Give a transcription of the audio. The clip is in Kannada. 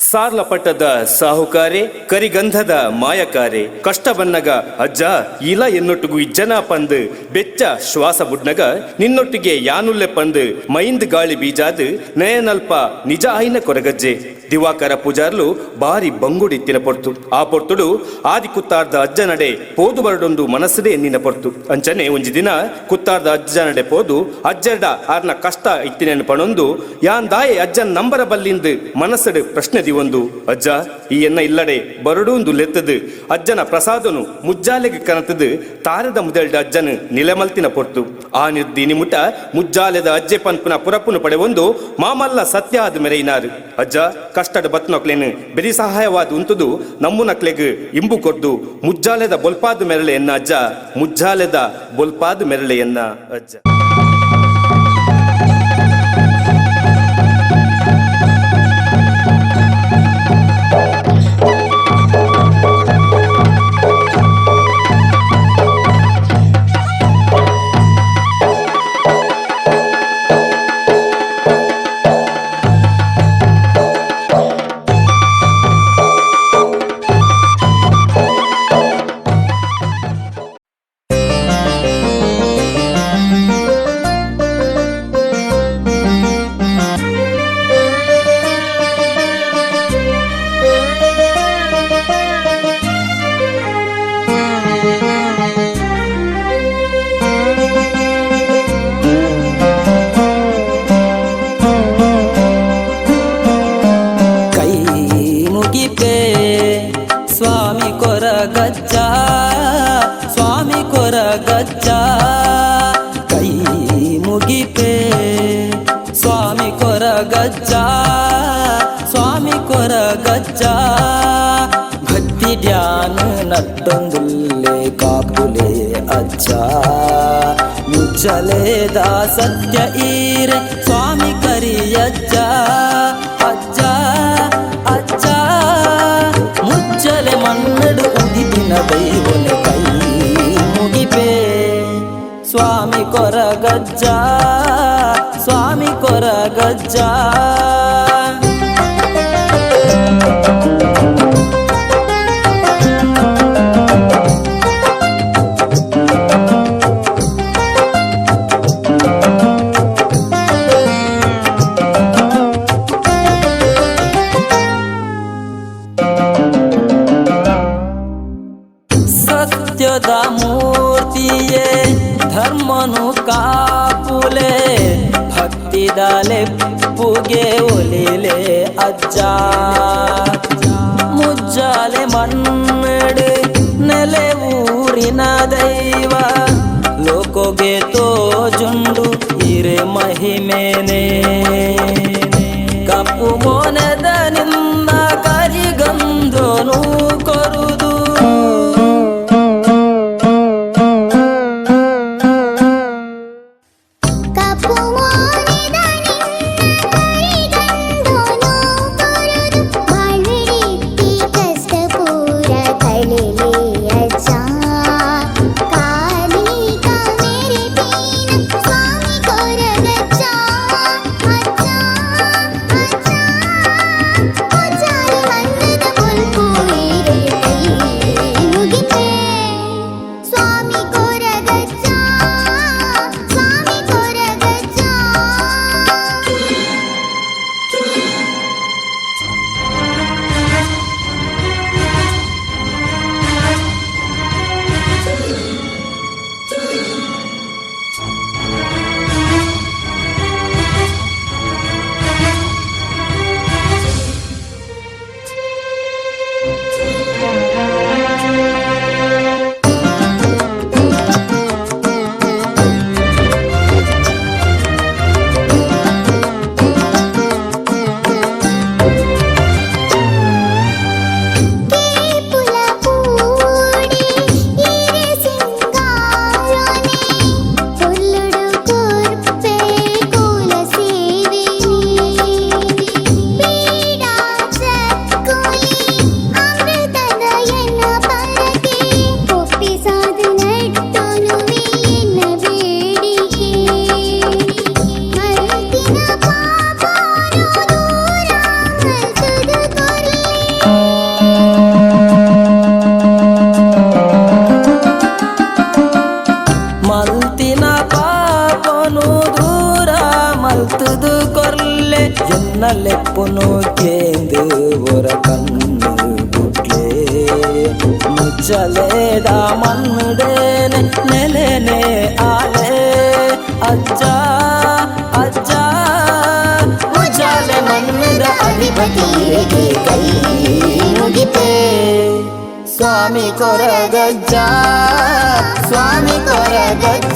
ಸಾರ್ಲಪಟ್ಟದ ಸಾಹುಕಾರೆ ಕರಿಗಂಧದ ಮಾಯಕಾರೆ ಕಷ್ಟ ಬನ್ನಗ ಅಜ್ಜ ಇಲ್ಲ ಎನ್ನೊಟ್ಟಿಗೂ ಇಜ್ಜನ ಪಂದ್ ಬೆಚ್ಚ ಶ್ವಾಸ ಬುಡ್ನಗ ನಿನ್ನೊಟ್ಟಿಗೆ ಯಾನುಲ್ಲೆ ಪಂದ್ ಮೈಂದ್ ಗಾಳಿ ಬೀಜಾದ್ ನಯನಲ್ಪ ನಿಜ ಆಯ್ನ ಕೊರಗಜ್ಜೆ ದಿವಾಕರ ಪೂಜಾರ್ಲು ಬಾರಿ ಬಂಗುಡಿ ತಿನ ಪೊರ್ತು ಆ ಪೊರ್ತುಡು ಆದಿ ಕುತ್ತಾರ್ದ ಅಜ್ಜ ನಡೆ ಪೋದು ಬರಡೊಂದು ಮನಸ್ಸದೇ ಎನ್ನಿನ ಪೊರ್ತು ಅಂಚನೆ ಒಂಜಿ ದಿನ ಕುತ್ತಾರ್ದ ಅಜ್ಜ ನಡೆ ಪೋದು ಅಜ್ಜಡ ಆರ್ನ ಕಷ್ಟ ಇತ್ತಿನೇನು ಪಣೊಂದು ಯಾನ್ ದಾಯೆ ಅಜ್ಜನ್ ನಂಬರ ಬಲ್ಲಿಂದು ಮನಸ್ಸಡು ಪ್ರಶ್ನೆ ದಿವೊಂದು ಅಜ್ಜ ಈ ಎನ್ನ ಇಲ್ಲಡೆ ಬರಡೊಂದು ಲೆತ್ತದು ಅಜ್ಜನ ಪ್ರಸಾದನು ಮುಜ್ಜಾಲೆಗೆ ಕನತದು ತಾರದ ಮುದಲ್ಡ ಅಜ್ಜನು ನಿಲೆಮಲ್ತಿನ ಪೊರ್ತು ಆ ನಿರ್ದಿನಿ ಮುಟ ಮುಜ್ಜಾಲೆದ ಅಜ್ಜೆ ಪನ್ಪುನ ಪುರಪ್ಪುನು ಪಡೆವೊಂದು ಮಾಮಲ್ಲ ಸತ್ಯ ಆದ ಮೆರೆಯಿನಾರು ಅಜ್ಜ ಕಷ್ಟದ ಬತ್ನೊಕ್ಲೇನು ಬೆರಿ ಸಹಾಯವಾದ ಉಂತುದು ನಮ್ಮುನಕ್ಲೆಗ್ ಇಂಬು ಕೊಡ್ದು ಮುಜ್ಜಾಲೆದ ಬೊಲ್ಪಾದ ಮೆರಳೆ ಎನ್ನ ಅಜ್ಜ ಮುಜ್ಜಾಲೆದ ಬೊಲ್ಪಾದ ಮೆರಳೆ ಎನ್ನ ಅಜ್ಜ. ಸ್ವಾಮಿ ಕೊರಗಜ್ಜ ಕೈ ಮುಗಿಪೆ ಸ್ವಾಮಿ ಕೊರಗಜ್ಜ ಸ್ವಾಮಿ ಕೊರಗಜ್ಜ ಭಕ್ತಿ ಧ್ಯಾನ ನಟ್ಟೊಂದುಲ್ಲೆ ಕಾಪುಲೆ ಅಜ್ಜ ಮುಚ್ಚಲೇದ ಸತ್ಯ ಈರೆ ಸ್ವಾಮಿ ಕರಿಯಜ್ಜ ಅಜ್ಜ ಅಜ್ಜ ಮುಚ್ಚಲೆ ಮನ್ನಡು ಉದಿದಿನ ದೈವನೆ ಕೈ ಮುಗಿಪೆ ಸ್ವಾಮಿ ಕೊರಗಜ್ಜ ಸ್ವಾಮಿ ಕೊರಗಜ್ಜ. ಸತ್ಯದ ಮೂರ್ತಿಯೇ ಧರ್ಮನು ಕಾಪುಲೆ ಭಕ್ತಿದ ಲೆಪ್ಪುಗೆ ಒಲಿಲೆ ಅಜ್ಜ ಮುಜ್ಜಾಲೆ ಮಣ್ಣಡು ನೆಲೆ ಊರಿನ ದೈವ ಲೋಕೋಗೆ ತೋಜುಂಡು ಇರೆ ಮಹಿಮೇನೆ ಕಪ್ಪು ಮೋನದ ನಿನ್ನ ಕರಿಗಂಧನು ಕೊರುದು மண்ணலெப்புனு கேந்து ஒரு கண்ணு புட்லே முச்சலேதா மண்ணுடேனே ನೆಲೆನೆ ಆಲೆ ಅಜ್ಜ ಅಜ್ಜ ಮುಜಾಲೆ ಮಣ್ಣದ ಅಧಿಪತಿಗೆ ಕೈ ಮುಗಿತೆ ಸ್ವಾಮಿ ಕೊರಗಜ್ಜ ಸ್ವಾಮಿ ಕೊರಗಜ್ಜ